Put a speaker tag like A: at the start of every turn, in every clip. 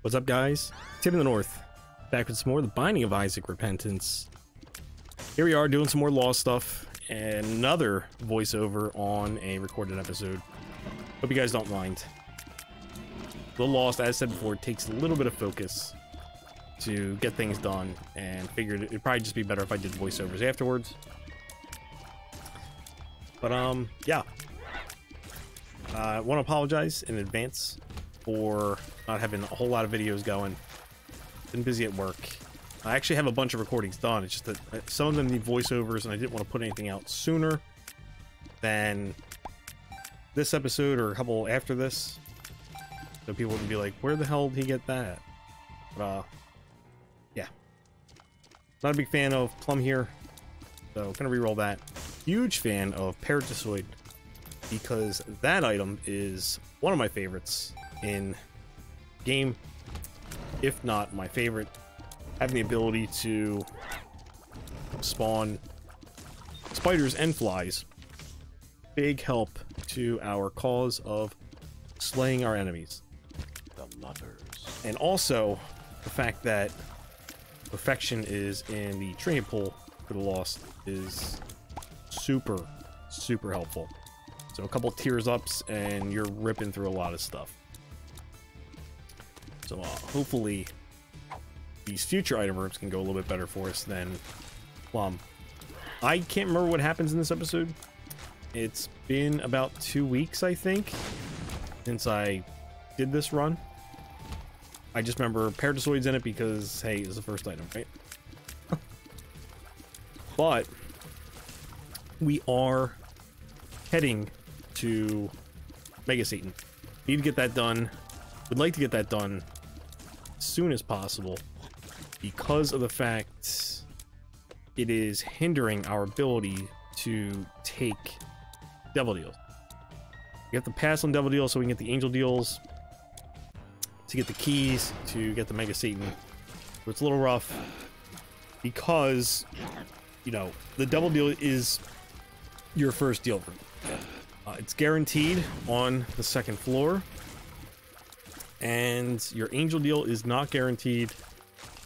A: What's up, guys? Tim in the North, back with some more of the Binding of Isaac Repentance. Here we are doing some more Lost stuff, and another voiceover on a recorded episode. Hope you guys don't mind. The Lost, as I said before, it takes a little bit of focus to get things done, and figured it'd probably just be better if I did voiceovers afterwards. But yeah. I want to apologize in advance for not having a whole lot of videos going. Been busy at work. I actually have a bunch of recordings done. It's just that some of them need voiceovers, and I didn't want to put anything out sooner than this episode or a couple after this, so people wouldn't be like, where the hell did he get that? But yeah, not a big fan of Plum here, so gonna re-roll that. Huge fan of Paratosoid, because that item is one of my favorites in game, if not my favorite. Having the ability to spawn spiders and flies, big help to our cause of slaying our enemies. The lovers. And also the fact that perfection is in the training pool for the Lost is super helpful. So a couple tears ups and you're ripping through a lot of stuff. So hopefully these future item rooms can go a little bit better for us than Plum. I can't remember what happens in this episode. It's been about 2 weeks, I think, since I did this run. I just remember Paratosoid's in it because, hey, it's the first item, right? But we are heading to Mega Satan. Need to get that done. Would like to get that done as soon as possible, because of the fact it is hindering our ability to take devil deals. We have to pass on devil deals so we can get the angel deals, to get the keys, to get the Mega Satan. So it's a little rough because, you know, the devil deal is your first deal. It's guaranteed on the second floor, and your angel deal is not guaranteed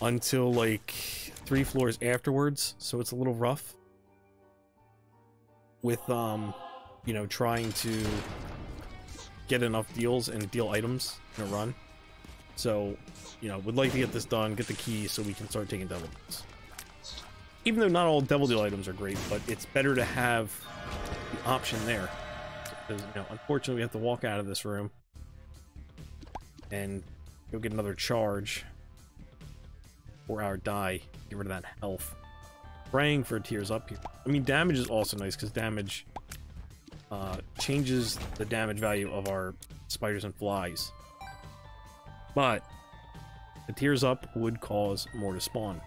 A: until like 3 floors afterwards, so it's a little rough with you know, trying to get enough deals and deal items in a run. So, you know, would like to get this done, get the keys so we can start taking devil deals. Even though not all devil deal items are great, but it's better to have the option there. Because, you know, unfortunately we have to walk out of this room and go get another charge, 4-hour die, get rid of that health. Praying for tears up here. I mean, damage is also nice because damage changes the damage value of our spiders and flies. But the tears up would cause more to spawn.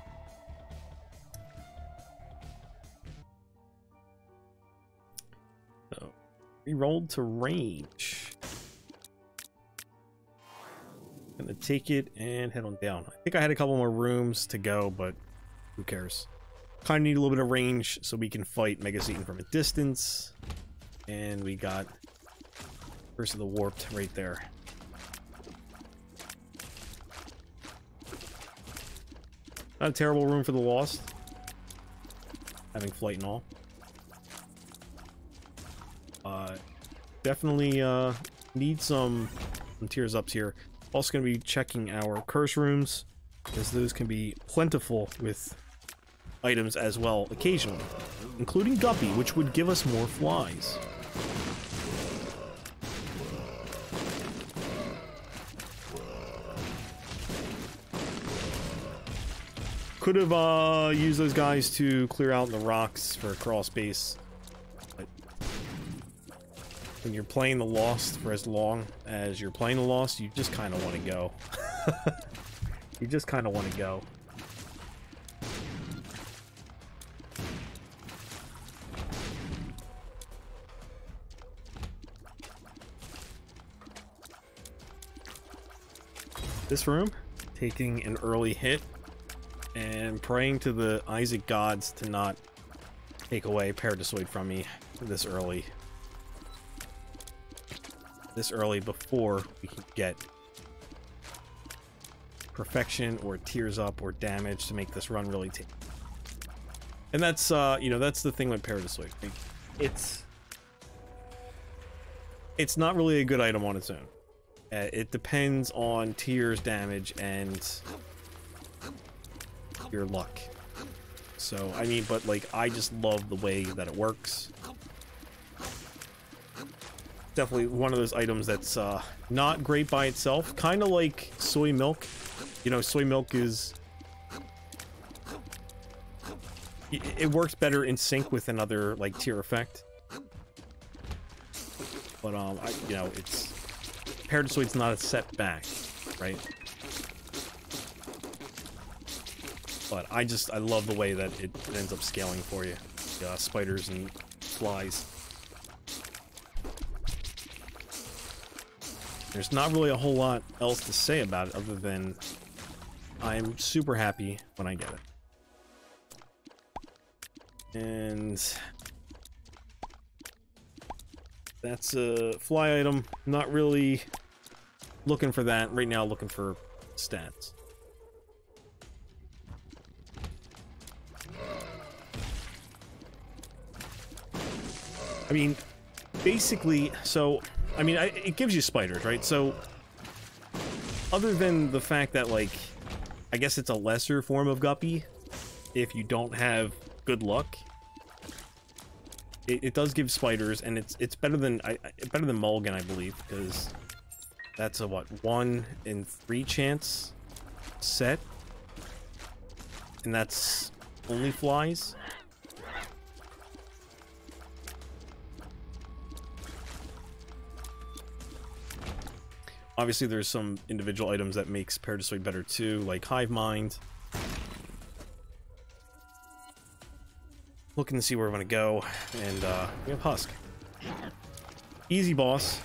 A: So, rerolled to range. Gonna take it and head on down. I think I had a couple more rooms to go, but who cares? Kind of need a little bit of range so we can fight Mega Satan from a distance. And we got Curse of the Warped right there. Not a terrible room for the Lost, having flight and all. Definitely need some tears ups here. Also going to be checking our curse rooms, as those can be plentiful with items as well occasionally, including Guppy, which would give us more flies. Could have used those guys to clear out the rocks for crawl space, but when you're playing the Lost for as long as you're playing the Lost, you just kind of want to go. You just kind of want to go. This room, taking an early hit and praying to the Isaac gods to not take away Paratosoid from me this early. This early before we can get perfection or tears up or damage to make this run really take. And that's you know, that's the thing with Paradise. It's not really a good item on its own. It depends on tears, damage, and your luck. So I mean, but like, I just love the way that it works. Definitely one of those items that's not great by itself, kind of like soy milk. You know, soy milk is, it works better in sync with another like tier effect. But you know, it's Parasite's not a setback, right? But I love the way that it ends up scaling for you. Spiders and flies. There's not really a whole lot else to say about it other than I'm super happy when I get it. And that's a fly item. Not really looking for that right now, looking for stats. I mean, basically, so I mean, it gives you spiders, right? So, other than the fact that, like, I guess it's a lesser form of guppy, if you don't have good luck, it does give spiders, and it's better than Mulligan, I believe, because that's a what, 1 in 3 chance set, and that's only flies. Obviously, there's some individual items that makes Paradise better too, like Hive Mind. Looking to see where we're gonna go, and we have Husk. Easy boss.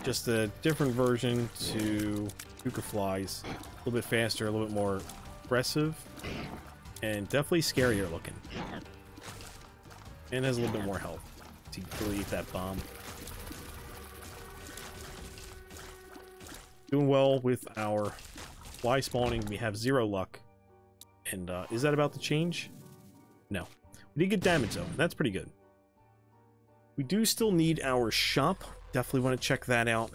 A: Just a different version to Puka Flies. A little bit faster, a little bit more aggressive, and definitely scarier looking. And has a little bit more health to really eat that bomb. Doing well with our fly spawning. We have 0 luck. And is that about to change? No. We did get damage though, and that's pretty good. We do still need our shop. Definitely want to check that out.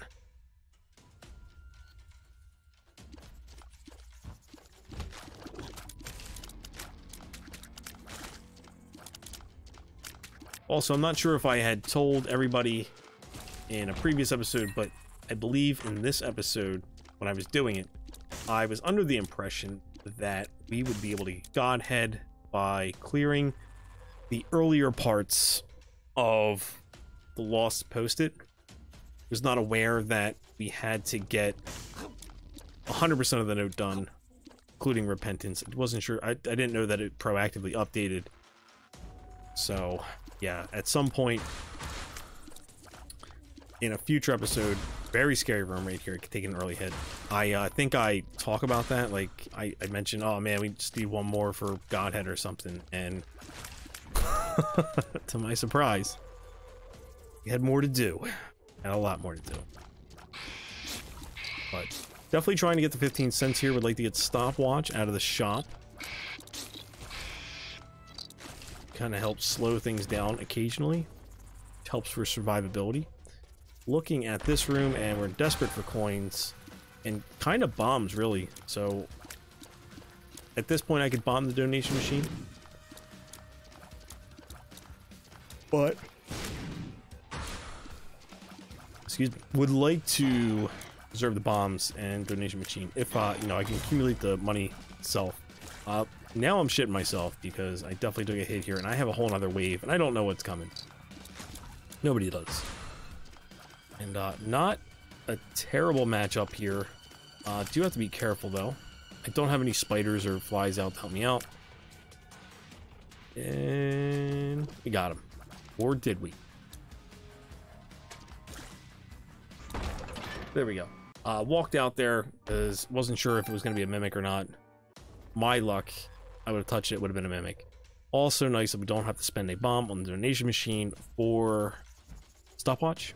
A: Also, I'm not sure if I had told everybody in a previous episode, but I believe in this episode, when I was doing it, I was under the impression that we would be able to get Godhead by clearing the earlier parts of the Lost Post-it. I was not aware that we had to get 100% of the note done, including Repentance. I wasn't sure. I didn't know that it proactively updated. So, yeah, at some point in a future episode, very scary room right here. I could take an early hit. I think I talk about that. Like, I mentioned, oh man, we just need one more for Godhead or something. And to my surprise, we had more to do. And a lot more to do. But definitely trying to get the 15 cents here. Would like to get Stopwatch out of the shop. Kind of helps slow things down occasionally. Helps for survivability. Looking at this room, and we're desperate for coins and kind of bombs, really. So at this point I could bomb the donation machine, but excuse me, would like to reserve the bombs and donation machine if you know, I can accumulate the money itself. Now I'm shitting myself because I definitely took a hit here, and I have a whole nother wave, and I don't know what's coming. Nobody does. And not a terrible matchup here. Do have to be careful though. I don't have any spiders or flies out to help me out. And we got him. Or did we? There we go. Walked out there because wasn't sure if it was going to be a mimic or not. My luck, I would have touched it, would have been a mimic. Also nice that we don't have to spend a bomb on the donation machine for Stopwatch.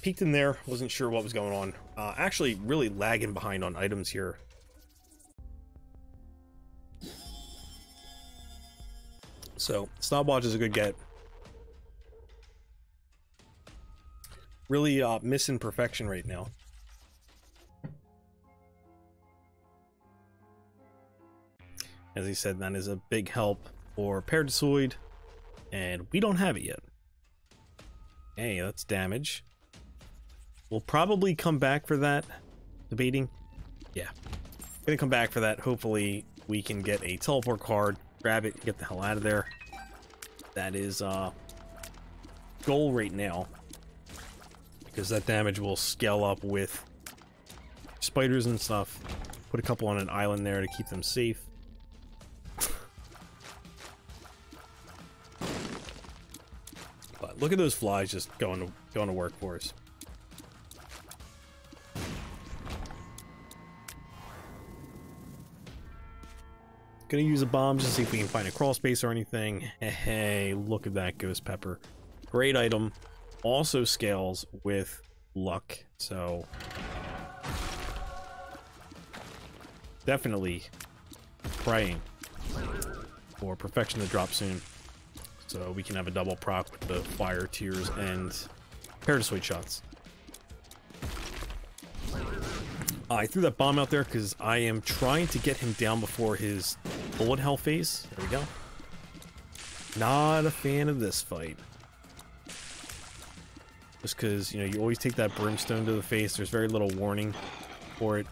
A: peeked in there, wasn't sure what was going on. Actually really lagging behind on items here. So stopwatch is a good get. Really missing perfection right now. As he said, that is a big help for Paradiszoid, and we don't have it yet. Hey, that's damage. We'll probably come back for that. Debating. Yeah. Gonna come back for that. Hopefully we can get a teleport card, grab it, get the hell out of there. That is goal right now. Because that damage will scale up with spiders and stuff. Put a couple on an island there to keep them safe. But look at those flies just going to work for us. Gonna use a bomb just to see if we can find a crawl space or anything. Hey, look at that ghost pepper. Great item. Also scales with luck, so definitely praying for perfection to drop soon, so we can have a double proc with the fire tears and Paradiszoid shots. I threw that bomb out there because I am trying to get him down before his bullet hell phase. There we go. Not a fan of this fight. Just because, you know, you always take that brimstone to the face. There's very little warning for it.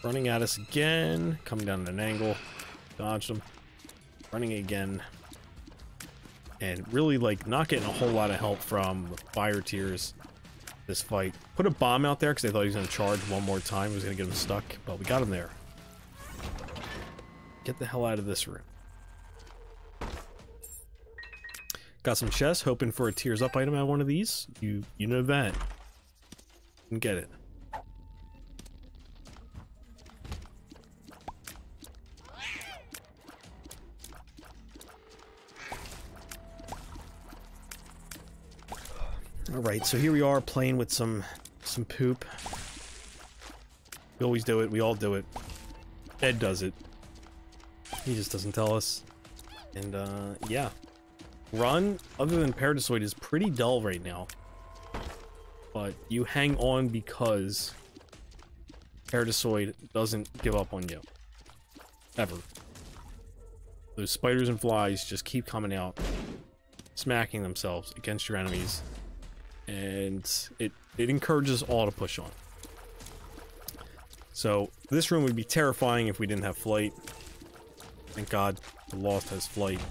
A: Running at us again. Coming down at an angle. Dodged him. Running again. And really, like, not getting a whole lot of help from the fire tears this fight. Put a bomb out there because I thought he was going to charge one more time. He was going to get him stuck, but we got him there. Get the hell out of this room. Got some chests, hoping for a tears up item out of one of these. You know that. And get it. Alright, so here we are playing with some poop. We always do it, we all do it. Ed does it. He just doesn't tell us. And yeah. Run, other than Paradiszoid, is pretty dull right now. But you hang on because Paradiszoid doesn't give up on you. Ever. Those spiders and flies just keep coming out, smacking themselves against your enemies. And it encourages all to push on. So this room would be terrifying if we didn't have flight. Thank God the Lost has flight.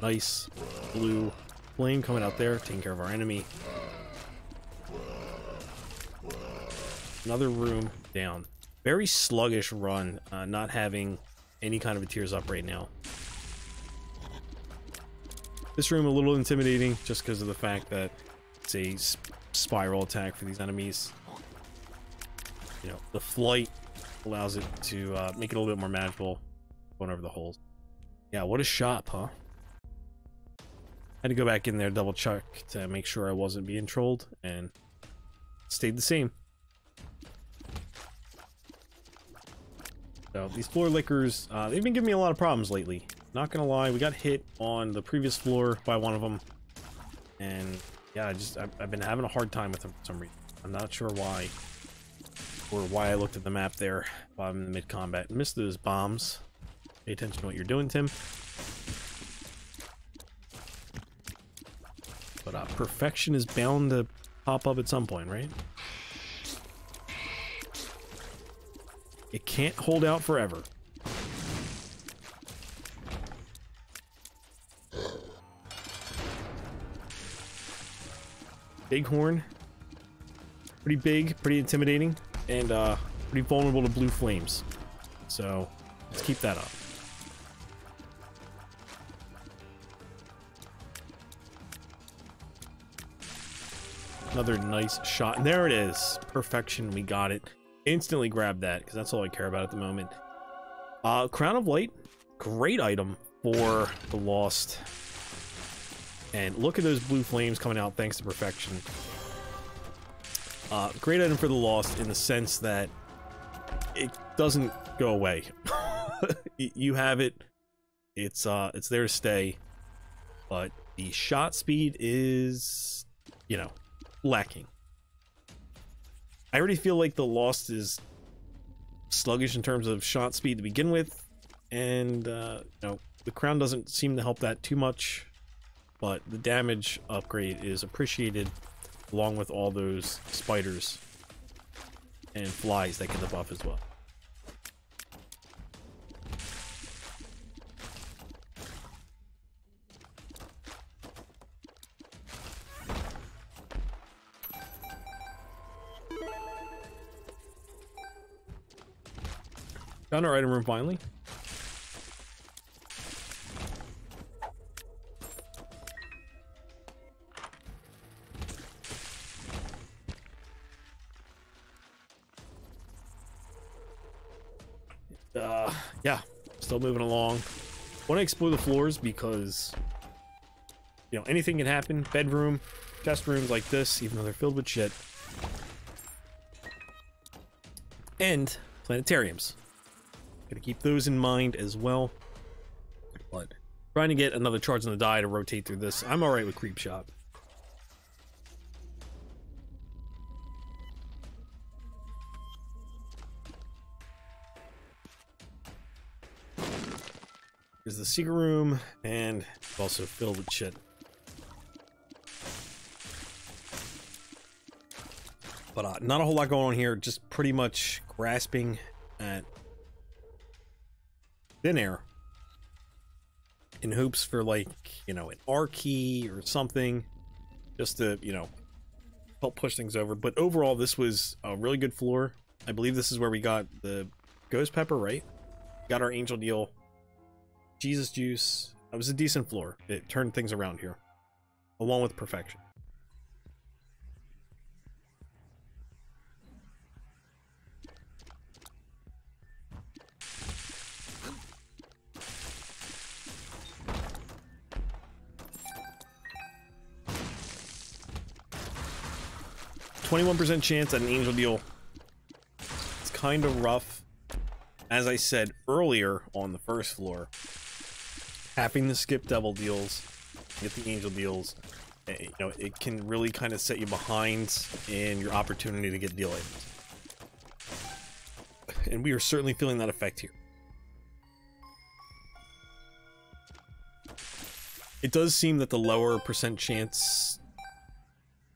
A: Nice blue flame coming out there, taking care of our enemy. Another room down. Very sluggish run, not having any kind of a tears up right now. This room a little intimidating just because of the fact that it's a spiral attack for these enemies. You know, the flight allows it to make it a little bit more manageable going over the holes. Yeah, what a shot, huh? Had to go back in there, double check to make sure I wasn't being trolled, and stayed the same. So these floor lickers, they've been giving me a lot of problems lately. Not gonna lie, we got hit on the previous floor by one of them, and yeah, I've been having a hard time with them for some reason. I'm not sure why, or why I looked at the map there while I'm in mid-combat. Missed those bombs. Pay attention to what you're doing, Tim. But perfection is bound to pop up at some point, right? It can't hold out forever. Bighorn, pretty big, pretty intimidating, and pretty vulnerable to blue flames. So let's keep that up. Another nice shot, and there it is. Perfection, we got it. Instantly grab that, because that's all I care about at the moment. Crown of Light, great item for the Lost. And look at those blue flames coming out thanks to Perfection. Great item for the Lost in the sense that it doesn't go away. You have it. It's there to stay. But the shot speed is, you know, lacking. I already feel like the Lost is sluggish in terms of shot speed to begin with, and you know, the crown doesn't seem to help that too much, but the damage upgrade is appreciated, along with all those spiders and flies that get the buff as well. Found our item room finally. Yeah, still moving along. Want to explore the floors because, you know, anything can happen. Bedroom, chest rooms like this, even though they're filled with shit. And planetariums. Gotta keep those in mind as well. But trying to get another charge on the die to rotate through this. I'm alright with Creep Shot. There's the secret room, and it's also filled with shit. But not a whole lot going on here, just pretty much grasping at thin air in hopes for, like, you know, an R key or something, just to, you know, help push things over. But overall, this was a really good floor. I believe this is where we got the Ghost Pepper, right? Got our Angel Deal. Jesus Juice. It was a decent floor. It turned things around here, along with Perfection. %21 chance at an Angel Deal. It's kind of rough. As I said earlier on the first floor, having to skip Devil Deals, get the Angel Deals, you know, it can really kind of set you behind in your opportunity to get deal items. And we are certainly feeling that effect here. It does seem that the lower % chance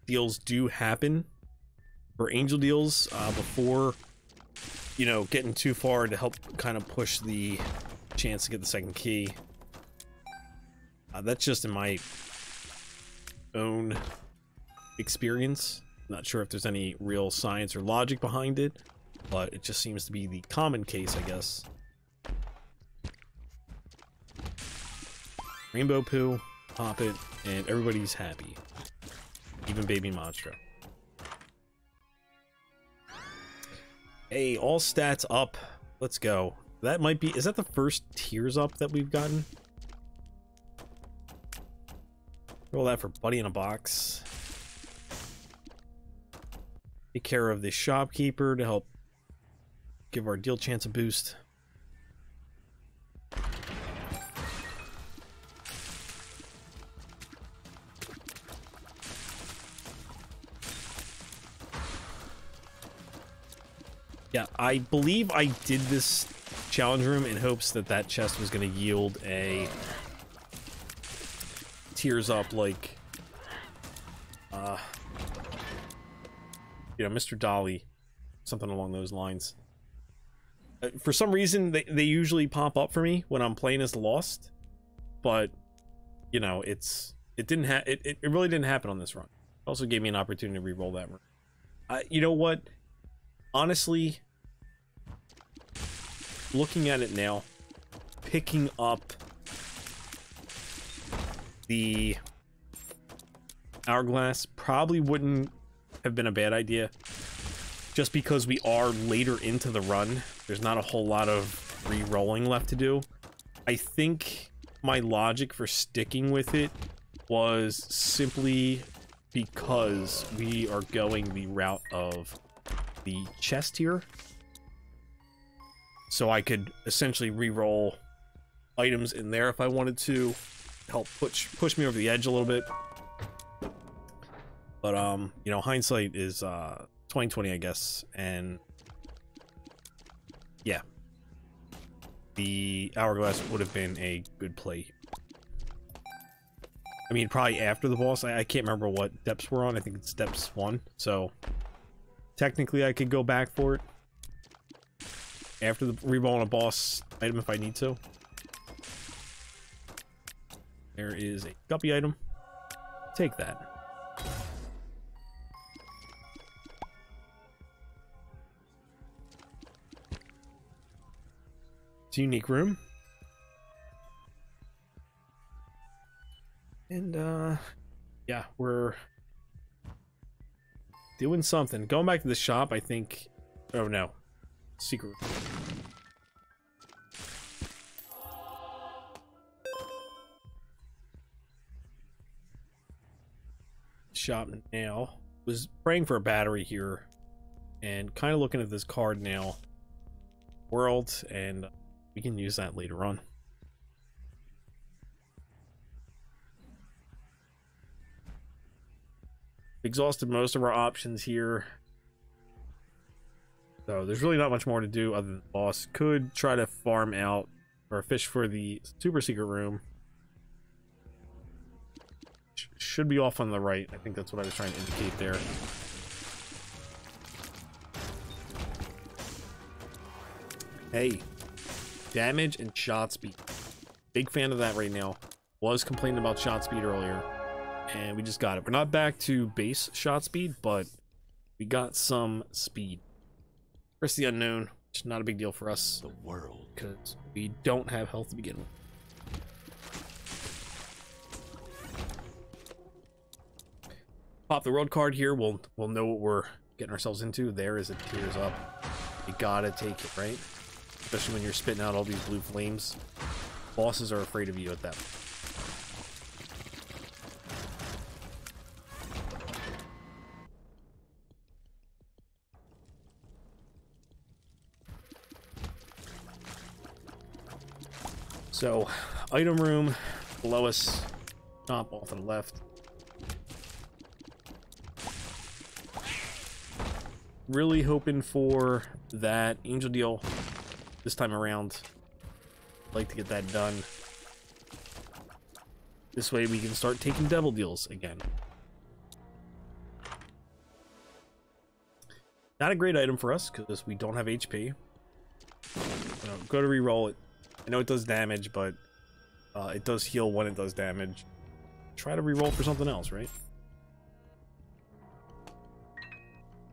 A: deals do happen for Angel Deals before, you know, getting too far to help kind of push the chance to get the second key. That's just in my own experience. Not sure if there's any real science or logic behind it, but it just seems to be the common case, I guess. Rainbow Poo, pop it, and everybody's happy. Even Baby Monstro. Hey, all stats up. Let's go. That might be... Is that the first tiers up that we've gotten? Roll that for Buddy in a Box. Take care of the shopkeeper to help give our deal chance a boost. Yeah, I believe I did this challenge room in hopes that that chest was going to yield a tears up, like, you know, Mr. Dolly, something along those lines. For some reason, they usually pop up for me when I'm playing as Lost, but, you know, it really didn't happen on this run. It also gave me an opportunity to re-roll that room. You know what? Honestly, looking at it now, picking up the hourglass probably wouldn't have been a bad idea. just because we are later into the run, there's not a whole lot of re-rolling left to do. I think my logic for sticking with it was simply because we are going the route of the chest here. So I could essentially re-roll items in there if I wanted to help push me over the edge a little bit. But you know, hindsight is 2020, I guess, and yeah, the hourglass would have been a good play. I mean, probably after the boss. I can't remember what depths we're on. I think it's depths 1, so technically I could go back for it after the re-rolling a boss item if I need to. There is a guppy item. Take that. It's a unique room. And, yeah, we're doing something. Going back to the shop, I think... Oh, no. Secret. Shop now. Was praying for a battery here. And kind of looking at this card now. World, and we can use that later on. Exhausted most of our options here, so there's really not much more to do other than the boss. Could try to farm out or fish for the super secret room. Should be off on the right. I think that's what I was trying to indicate there. Hey, damage and shot speed. Big fan of that right now. Was complaining about shot speed earlier. And we just got it. We're not back to base shot speed, but we got some speed. First the unknown, which is not a big deal for us. The world. Because we don't have health to begin with. Pop the world card here. We'll know what we're getting ourselves into. There is a tears up. You gotta take it, right? Especially when you're spitting out all these blue flames. Bosses are afraid of you at that point. So, item room below us, top off to the left. Really hoping for that angel deal this time around. I'd like to get that done. This way we can start taking devil deals again. Not a great item for us because we don't have HP. Go to re-roll it. I know it does damage, but it does heal when it does damage. Try to re-roll for something else, right?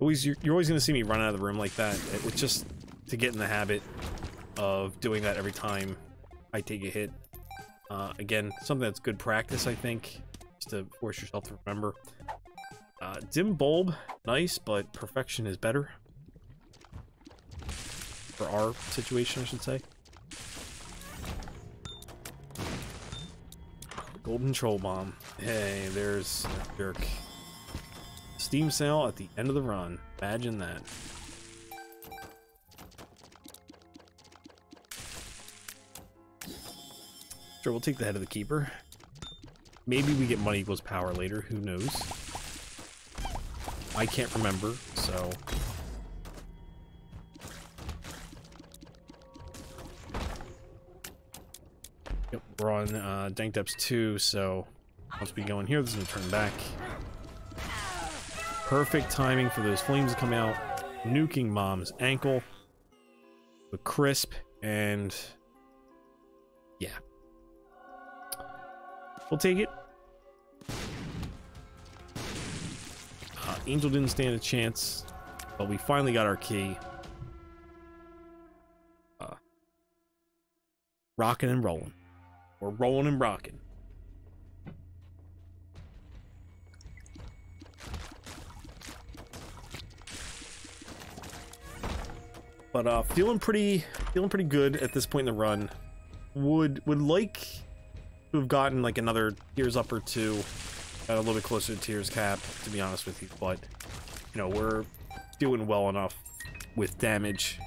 A: You're always going to see me run out of the room like that. It's just to get in the habit of doing that every time I take a hit. Again, something that's good practice, I think, just to force yourself to remember. Dim bulb, nice, but perfection is better. For our situation, I should say. Golden troll bomb. Hey, there's a jerk. Steam sale at the end of the run. Imagine that. Sure, we'll take the head of the keeper. Maybe we get money equals power later. Who knows? I can't remember, so... Yep, we're on Dank Depths 2, so once we go in here, this is going to turn back. Perfect timing for those flames to come out. Nuking Mom's ankle. The crisp, and... yeah. We'll take it. Angel didn't stand a chance, but we finally got our key. Rocking and rolling. We're rolling and rocking. But feeling pretty good at this point in the run. Would like to have gotten like another tiers up or two, got a little bit closer to tiers cap, to be honest with you. But you know, we're doing well enough with damage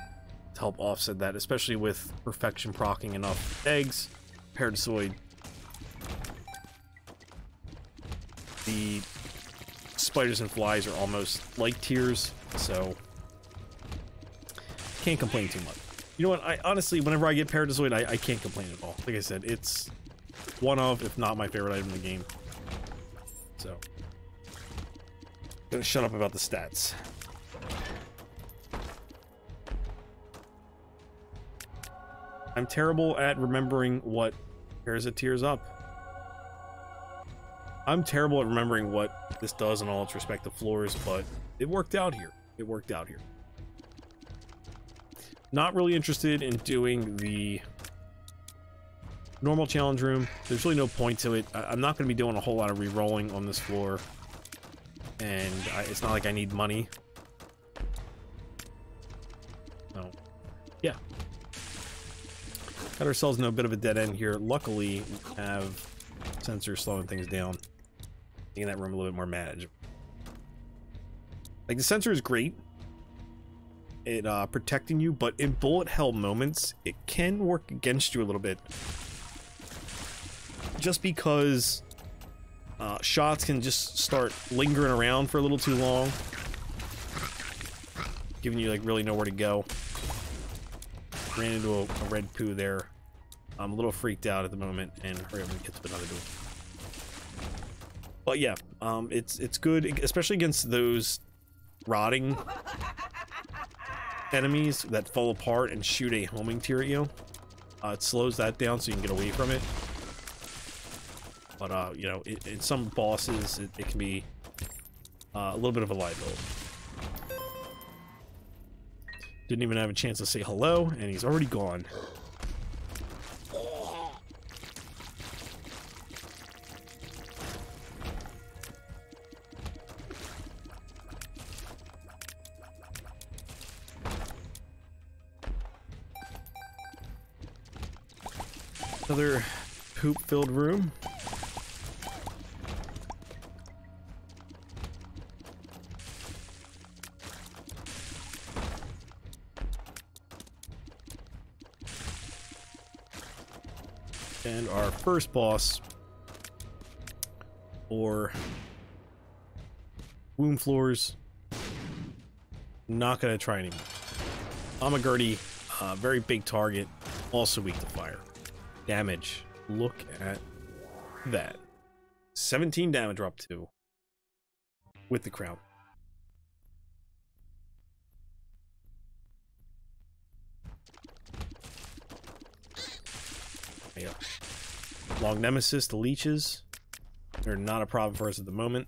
A: to help offset that, especially with perfection proccing enough eggs. Parasitoid, the spiders and flies are almost like tiers, so can't complain too much. You know what, I honestly, whenever I get Parasitoid, I can't complain at all. Like I said, it's one of, if not my favorite item in the game. So gonna shut up about the stats. I'm terrible at remembering what Parasite tiers up. I'm terrible at remembering what this does on all its respective floors, but it worked out here. It worked out here. Not really interested in doing the normal challenge room. There's really no point to it. I'm not going to be doing a whole lot of re-rolling on this floor, and it's not like I need money. So, yeah. Got ourselves in a bit of a dead end here. Luckily, we have sensors slowing things down, making that room a little bit more manageable. Like, the sensor is great at protecting you, but in bullet hell moments, it can work against you a little bit. Just because shots can just start lingering around for a little too long, giving you like really nowhere to go. Ran into a red poo there. I'm a little freaked out at the moment, and hurry up and get to another door. But yeah, it's good, especially against those rotting enemies that fall apart and shoot a homing tier at you. It slows that down so you can get away from it. But you know, in some bosses, it can be a little bit of a liability. Didn't even have a chance to say hello, and he's already gone. Another poop-filled room. And our first boss, or womb floors, not gonna try anymore. Amagurdi, very big target, also weak to fire. Damage, look at that. 17 damage we're up to with the crown. Yeah. Long Nemesis, the leeches. They're not a problem for us at the moment.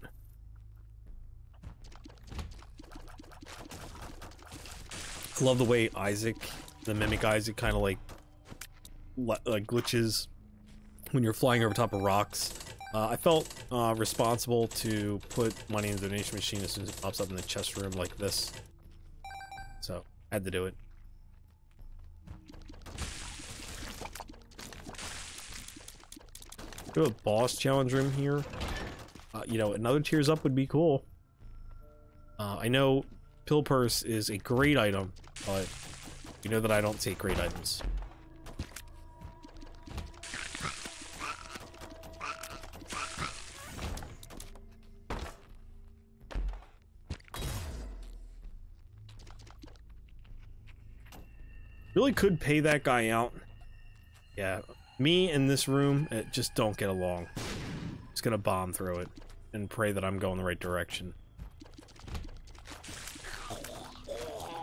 A: I love the way Isaac, the Mimic Isaac, kind of like glitches when you're flying over top of rocks. I felt responsible to put money in the donation machine as soon as it pops up in the chest room like this. So, had to do it. Do a boss challenge room here. You know, another tiers up would be cool. I know Pill Purse is a great item, but you know that I don't take great items. Really could pay that guy out. Yeah. Me in this room, just don't get along. Just gonna bomb through it and pray that I'm going the right direction.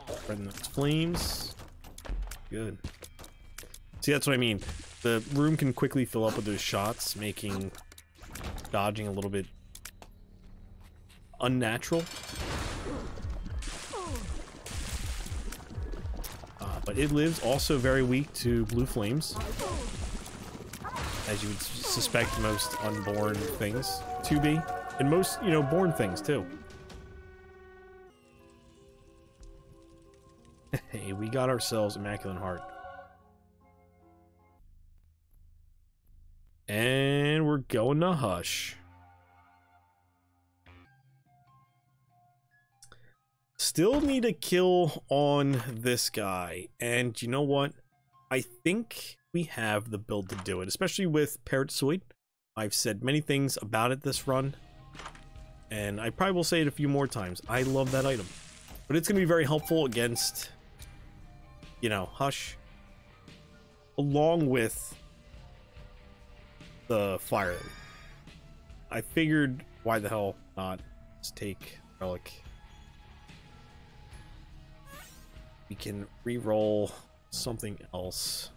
A: Spreading those flames. Good. See, that's what I mean. The room can quickly fill up with those shots, making dodging a little bit unnatural. But it lives, also very weak to blue flames, as you would suspect most unborn things to be, and most, you know, born things too. Hey, we got ourselves Immaculate Heart. And we're going to Hush. Still need a kill on this guy. And you know what? I think we have the build to do it, especially with Parrotsoid. I've said many things about it this run, and I probably will say it a few more times. I love that item, but it's going to be very helpful against, you know, Hush, along with the fire. I figured, why the hell not just take Relic. We can re-roll something else.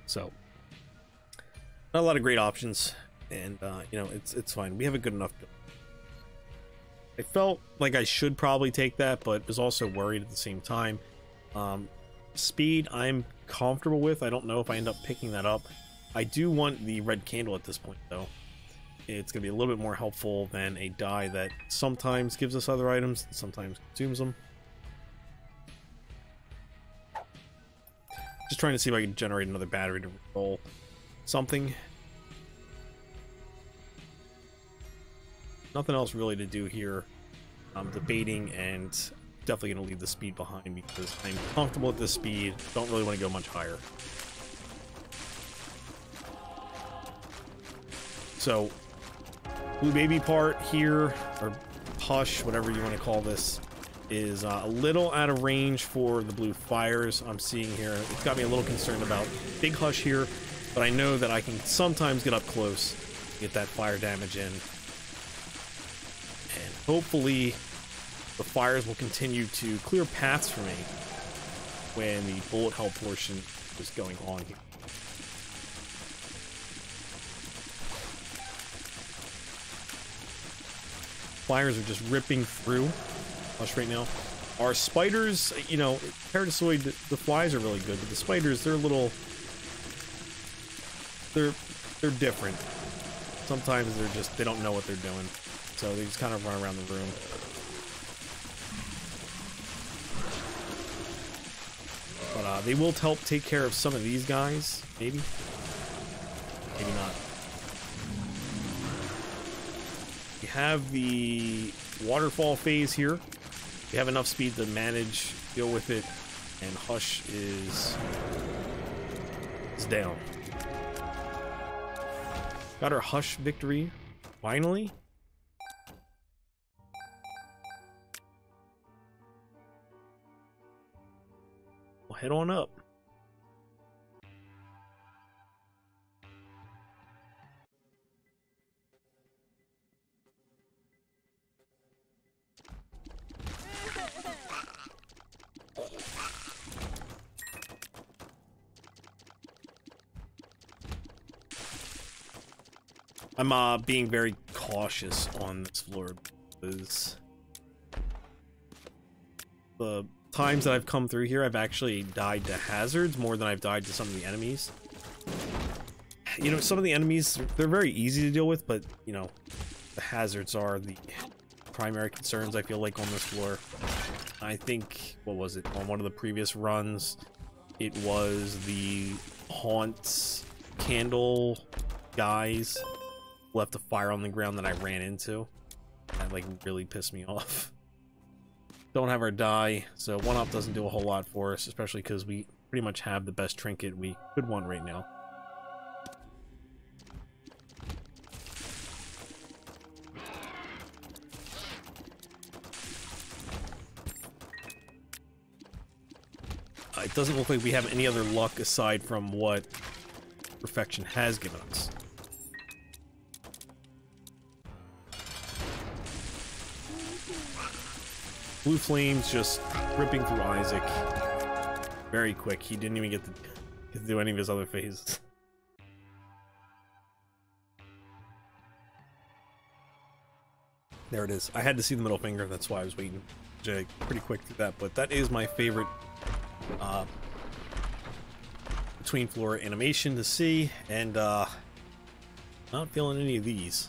A: So, not a lot of great options, and you know, it's fine. We have a good enough build. I felt like I should probably take that, but was also worried at the same time. Speed, I'm comfortable with. I don't know if I end up picking that up. I do want the red candle at this point, though. It's going to be a little bit more helpful than a die that sometimes gives us other items, sometimes consumes them. Just trying to see if I can generate another battery to roll something. Nothing else really to do here. I'm debating, and definitely going to leave the speed behind because I'm comfortable at this speed. Don't really want to go much higher. So, Blue Baby part here, or Hush, whatever you want to call this, is a little out of range for the blue fires I'm seeing here. It's got me a little concerned about Big Hush here, but I know that I can sometimes get up close, get that fire damage in, and hopefully the fires will continue to clear paths for me when the bullet hell portion is going on here. Fires are just ripping through Hush right now. Our spiders, you know, Parrotsoid, the flies are really good, but the spiders, they're a little, they're different. Sometimes they're just, they don't know what they're doing, so they just kind of run around the room. But they will help take care of some of these guys, maybe, maybe not. We have the waterfall phase here. We have enough speed to manage, deal with it, and Hush is down. Got our Hush victory, finally. We'll head on up. I'm being very cautious on this floor because the times that I've come through here, I've actually died to hazards more than I've died to some of the enemies. You know, some of the enemies, they're very easy to deal with, but, you know, the hazards are the primary concerns, I feel like, on this floor. I think, what was it, on one of the previous runs, it was the Haunt Candle guys left a fire on the ground that I ran into. That, like, really pissed me off. Don't have our die, so 1-up doesn't do a whole lot for us, especially because we pretty much have the best trinket we could want right now. It doesn't look like we have any other luck aside from what Perfection has given us. Blue Flames just ripping through Isaac very quick. He didn't even get to do any of his other phases. There it is. I had to see the middle finger, that's why I was waiting pretty quick through that, but that is my favorite between floor animation to see, and not feeling any of these.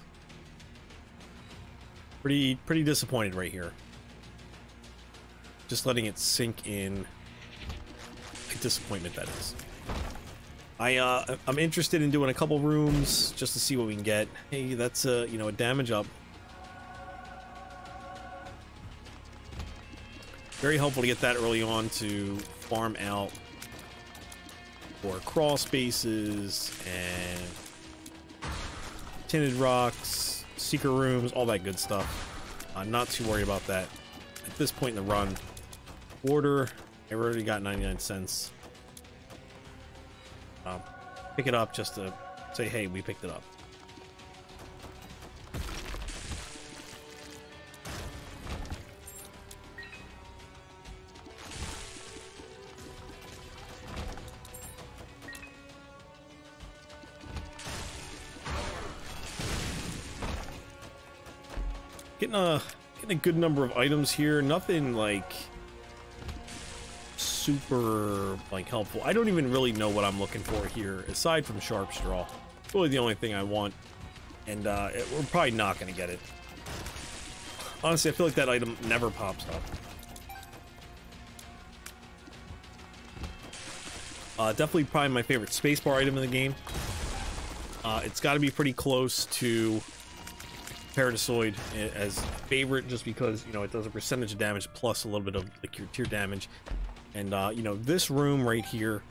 A: Pretty disappointed right here. Just letting it sink in. Like disappointment, that is. I'm interested in doing a couple rooms just to see what we can get. Hey, that's you know, a damage up. Very helpful to get that early on to farm out for crawl spaces and tinted rocks, secret rooms, all that good stuff. I'm not too worried about that at this point in the run. Order, I already got 99 cents. Pick it up just to say, hey, we picked it up. Getting a good number of items here. Nothing like super like helpful. I don't even really know what I'm looking for here aside from sharp straw. It's really the only thing I want, and we're probably not going to get it. Honestly, I feel like that item never pops up. Definitely probably my favorite spacebar item in the game. It's got to be pretty close to Paradisoid as favorite, just because, you know, it does a percentage of damage plus a little bit of like your tier damage. And you know, this room right here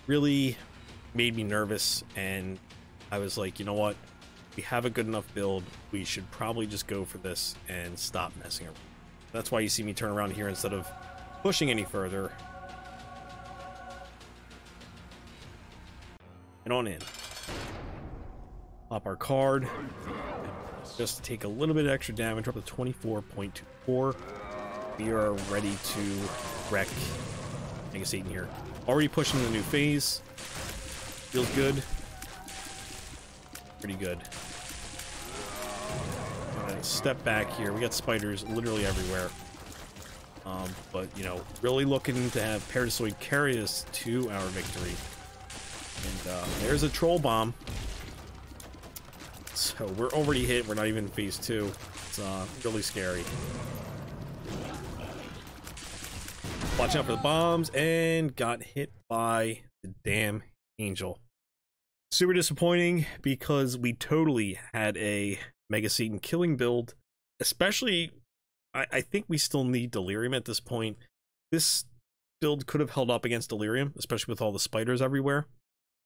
A: really made me nervous, and I was like, you know what, we have a good enough build, we should probably just go for this and stop messing around. That's why you see me turn around here instead of pushing any further. And on in. Pop our card. Just take a little bit of extra damage, up to 24.24. We are ready to wreck Mega Satan here. Already pushing the new phase. Feels good. Pretty good. Step back here. We got spiders literally everywhere. But, you know, really looking to have Paradisoid carry us to our victory. And there's a troll bomb. So we're already hit. We're not even in phase 2. It's really scary. Watch out for the bombs, and got hit by the damn angel. Super disappointing because we totally had a Mega Satan killing build. Especially, I think we still need Delirium at this point. This build could have held up against Delirium, especially with all the spiders everywhere.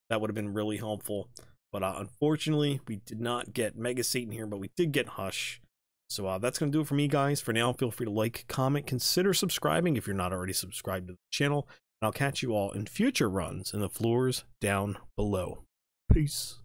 A: That would have been really helpful. But unfortunately, we did not get Mega Satan here, but we did get Hush. So that's going to do it for me, guys. For now, feel free to like, comment, consider subscribing if you're not already subscribed to the channel. And I'll catch you all in future runs in the floors down below. Peace.